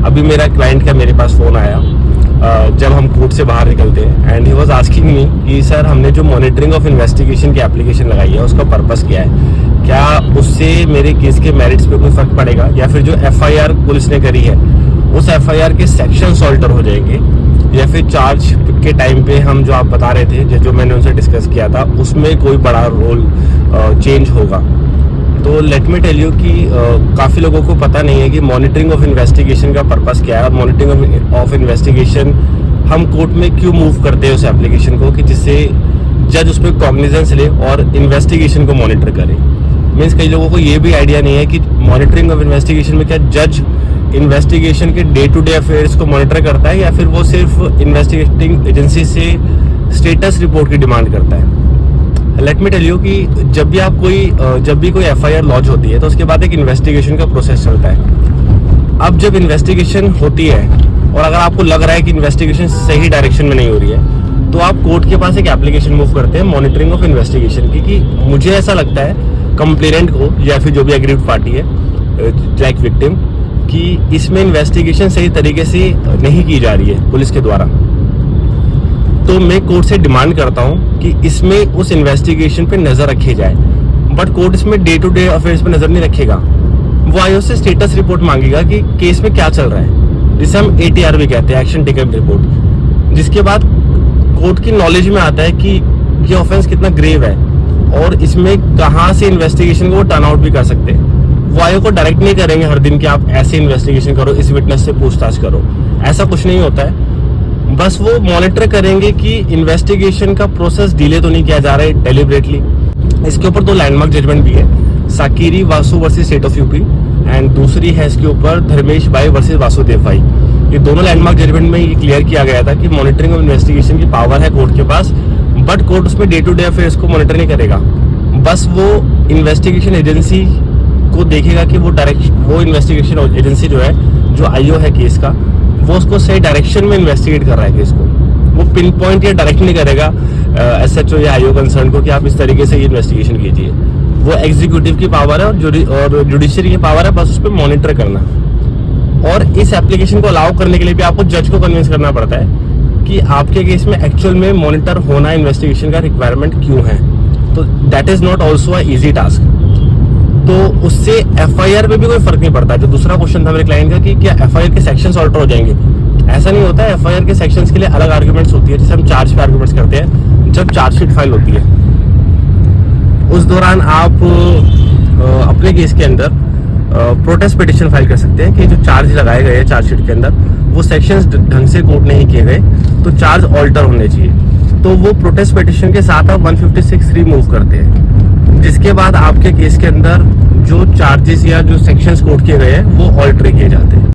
अभी मेरा क्लाइंट का मेरे पास फ़ोन आया जब हम कोर्ट से बाहर निकलते हैं, and he was asking me कि सर हमने जो मॉनिटरिंग ऑफ इन्वेस्टिगेशन की एप्लीकेशन लगाई है उसका पर्पस क्या है, क्या उससे मेरे केस के मेरिट्स पे कोई फर्क पड़ेगा, या फिर जो एफआईआर पुलिस ने करी है उस एफआईआर के सेक्शंस ऑल्टर हो जाएंगे, या फिर चार्ज के टाइम पे हम जो आप बता रहे थे जो मैंने उनसे डिस्कस किया था उसमें कोई बड़ा रोल चेंज होगा। तो लेट मी टेल यू कि काफ़ी लोगों को पता नहीं है कि मॉनिटरिंग ऑफ इन्वेस्टिगेशन का पर्पस क्या है, और मॉनिटरिंग ऑफ इन्वेस्टिगेशन हम कोर्ट में क्यों मूव करते हैं उस एप्लीकेशन को, कि जिससे जज उस पर कॉग्निजेंस ले और इन्वेस्टिगेशन को मॉनिटर करे। मीन्स कई लोगों को ये भी आइडिया नहीं है कि मॉनिटरिंग ऑफ इन्वेस्टिगेशन में क्या जज इन्वेस्टिगेशन के डे टू डे अफेयर्स को मॉनिटर करता है, या फिर वो सिर्फ इन्वेस्टिगेटिंग एजेंसी से स्टेटस रिपोर्ट की डिमांड करता है। लेट मी टेल यू कि जब भी कोई एफआईआर लॉन्च होती है तो उसके बाद एक इन्वेस्टिगेशन का प्रोसेस चलता है। अब जब इन्वेस्टिगेशन होती है और अगर आपको लग रहा है कि इन्वेस्टिगेशन सही डायरेक्शन में नहीं हो रही है, तो आप कोर्ट के पास एक एप्लीकेशन मूव करते हैं मॉनिटरिंग ऑफ इन्वेस्टिगेशन की, कि मुझे ऐसा लगता है कंप्लेनेंट को या फिर जो भी एग्रीड पार्टी है लाइक विक्टिम, कि इसमें इन्वेस्टिगेशन सही तरीके से नहीं की जा रही है पुलिस के द्वारा। तो मैं कोर्ट से डिमांड करता हूं कि इसमें उस इन्वेस्टिगेशन पे नजर रखी जाए, बट कोर्ट इसमें डे टू डे अफेयर्स पे नजर नहीं रखेगा। वो आईओ से स्टेटस रिपोर्ट मांगेगा कि केस में क्या चल रहा है, जिसे हम एटीआर भी कहते हैं, एक्शन टेकन रिपोर्ट, जिसके बाद कोर्ट की नॉलेज में आता है कि ये ऑफेंस कितना ग्रेव है और इसमें कहाँ से इन्वेस्टिगेशन को वो टर्न आउट भी कर सकते हैं। वो आईओ को डायरेक्ट नहीं करेंगे हर दिन कि आप ऐसे इन्वेस्टिगेशन करो, इस विटनेस से पूछताछ करो, ऐसा कुछ नहीं होता है। बस वो मॉनिटर करेंगे कि इन्वेस्टिगेशन का प्रोसेस डिले तो नहीं किया जा रहा है डेलिबरेटली। इसके ऊपर 2 लैंडमार्क जजमेंट भी है, Sakiri Vasu versus state of UP, and दूसरी है इसके ऊपर धर्मेश भाई वर्सेस वासुदेव भाई। ये दोनों लैंडमार्क जजमेंट में ये क्लियर किया गया था कि मॉनिटरिंग ऑफ इन्वेस्टिगेशन की पावर है कोर्ट के पास, बट कोर्ट उसमें डे टू डे अफेयर्स को मॉनिटर नहीं करेगा। बस वो इन्वेस्टिगेशन एजेंसी को देखेगा कि वो इन्वेस्टिगेशन एजेंसी जो है, जो आईओ है केस का, वो उसको सही डायरेक्शन में इन्वेस्टिगेट कर रहा है केस को। वो पिन पॉइंट या डायरेक्ट नहीं करेगा एसएचओ या आईओ कंसर्न को कि आप इस तरीके से ये इन्वेस्टिगेशन कीजिए। वो एग्जीक्यूटिव की पावर है और जुडिशरी की पावर है बस उस पर मॉनिटर करना। और इस एप्लीकेशन को अलाउ करने के लिए भी आपको जज को कन्विंस करना पड़ता है कि आपके केस में एक्चुअल में मॉनिटर होना इन्वेस्टिगेशन का रिक्वायरमेंट क्यों है। तो that is not also a easy task. तो उससे एफआईआर पे भी कोई फर्क नहीं पड़ता। जो दूसरा क्वेश्चन था मेरे क्लाइंट का कि क्या एफआईआर के सेक्शंस ऑल्टर हो जाएंगे, ऐसा नहीं होता है। एफआईआर के सेक्शंस के लिए अलग आर्गुमेंट्स होती है, जैसे हम चार्ज पे आर्गुमेंट्स करते हैं जब चार्जशीट फाइल होती है। उस दौरान आप अपने केस के अंदर प्रोटेस्ट पिटिशन फाइल कर सकते हैं कि जो चार्ज लगाए गए हैं चार्जशीट के अंदर वो सेक्शंस ढंग से कोट नहीं किए गए, तो चार्ज ऑल्टर होने चाहिए। तो वो प्रोटेस्ट पिटिशन के साथ आप 156(3) मूव करते हैं, जिसके बाद आपके केस के अंदर जो चार्जेस या जो सेक्शंस कोट किए गए हैं वो ऑल्टर किए जाते हैं।